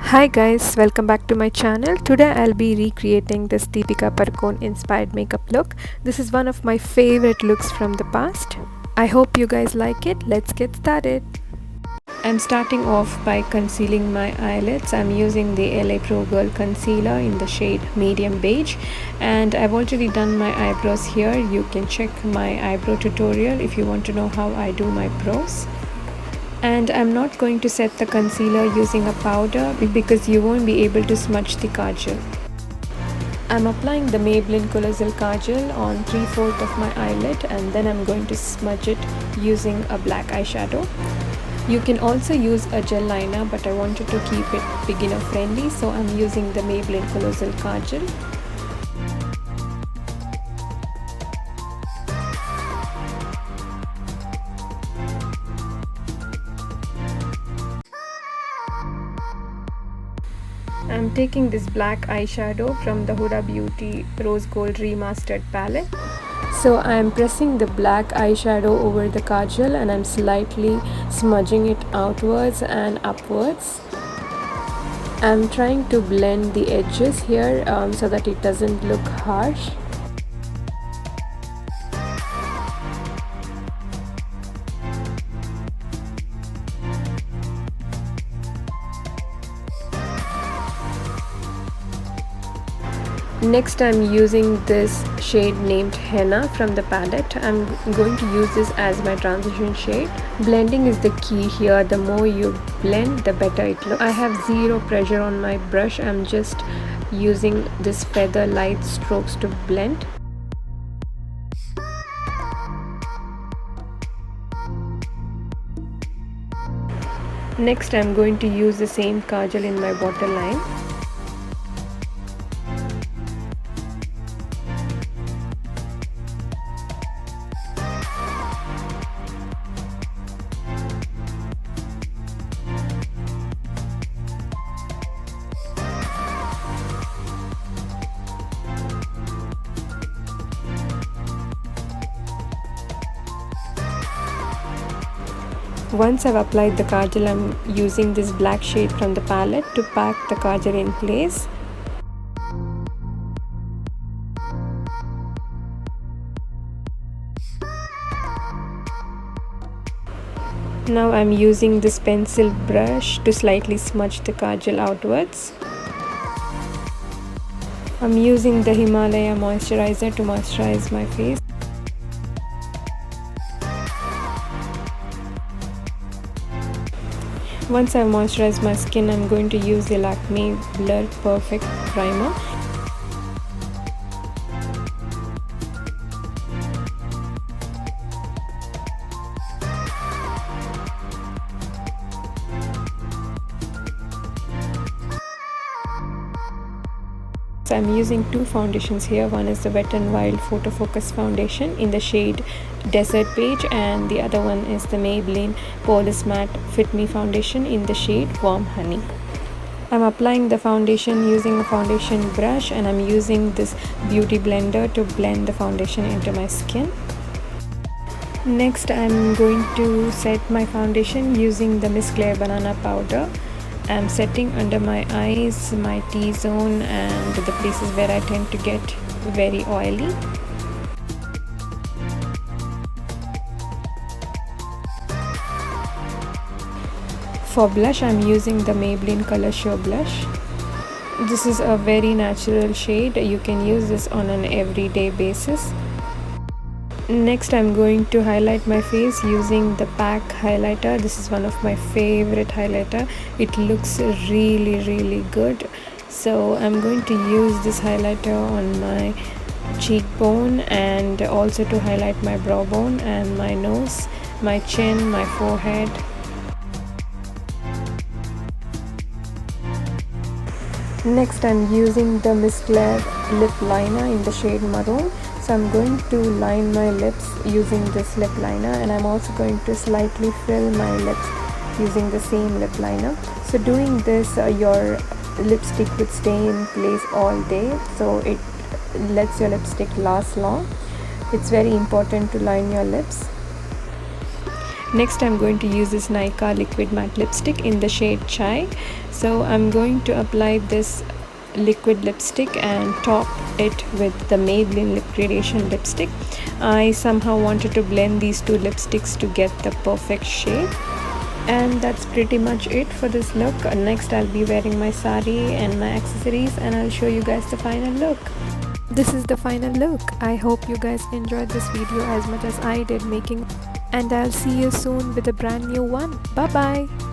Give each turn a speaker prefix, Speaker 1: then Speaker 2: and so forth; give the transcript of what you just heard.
Speaker 1: Hi guys, welcome back to my channel. Today I'll be recreating this Deepika Padukone inspired makeup look. This is one of my favorite looks from the past. I hope you guys like it. Let's get started. I'm starting off by concealing my eyelids. I'm using the LA Pro Girl concealer in the shade medium beige, and I've already done my eyebrows here. You can check my eyebrow tutorial if you want to know how I do my brows. And I'm not going to set the concealer using a powder because you won't be able to smudge the kajal. I'm applying the Maybelline Colossal Kajal on 3/4 of my eyelid, and then I'm going to smudge it using a black eyeshadow. You can also use a gel liner, but I wanted to keep it beginner friendly, so I'm using the Maybelline Colossal Kajal. I'm taking this black eyeshadow from the Huda Beauty Rose Gold Remastered palette. So I'm pressing the black eyeshadow over the kajal and I'm slightly smudging it outwards and upwards. I'm trying to blend the edges here so that it doesn't look harsh. Next, I'm using this shade named Henna from the palette. I'm going to use this as my transition shade. Blending is the key here. The more you blend, the better it looks. I have zero pressure on my brush. I'm just using this feather light strokes to blend. Next, I'm going to use the same kajal in my waterline. Once I've applied the kajal, I'm using this black shade from the palette to pack the kajal in place. Now I'm using this pencil brush to slightly smudge the kajal outwards. I'm using the Himalaya moisturizer to moisturize my face. Once I've moisturized my skin, I'm going to use the Lakme Blur Perfect Primer. So I'm using two foundations here. One is the Wet n Wild Photo Focus Foundation in the shade Desert Beige, and the other one is the Maybelline Poreless Matte Fit Me Foundation in the shade Warm Honey. I'm applying the foundation using a foundation brush, and I'm using this beauty blender to blend the foundation into my skin. Next, I'm going to set my foundation using the Miss Claire Banana Powder. I'm setting under my eyes, my T-zone, and the places where I tend to get very oily. For blush, I'm using the Maybelline Color Show blush. This is a very natural shade. You can use this on an everyday basis. Next, I'm going to highlight my face using the PAC highlighter. This is one of my favorite highlighter. It looks really good. So I'm going to use this highlighter on my cheekbone and also to highlight my brow bone and my nose, my chin, my forehead. Next, I'm using the Miss Claire lip liner in the shade maroon. So I'm going to line my lips using this lip liner, and I'm also going to slightly fill my lips using the same lip liner. So doing this, your lipstick would stay in place all day, so it lets your lipstick last long. It's very important to line your lips. Next I'm going to use this Nykaa liquid matte lipstick in the shade Chai. So I'm going to apply this liquid lipstick and top it with the Maybelline lip gradation lipstick. I somehow wanted to blend these two lipsticks to get the perfect shade. And that's pretty much it for this look. Next I'll be wearing my sari and my accessories, and I'll show you guys the final look. This is the final look. I hope you guys enjoyed this video as much as I did making, and I'll see you soon with a brand new one. Bye bye.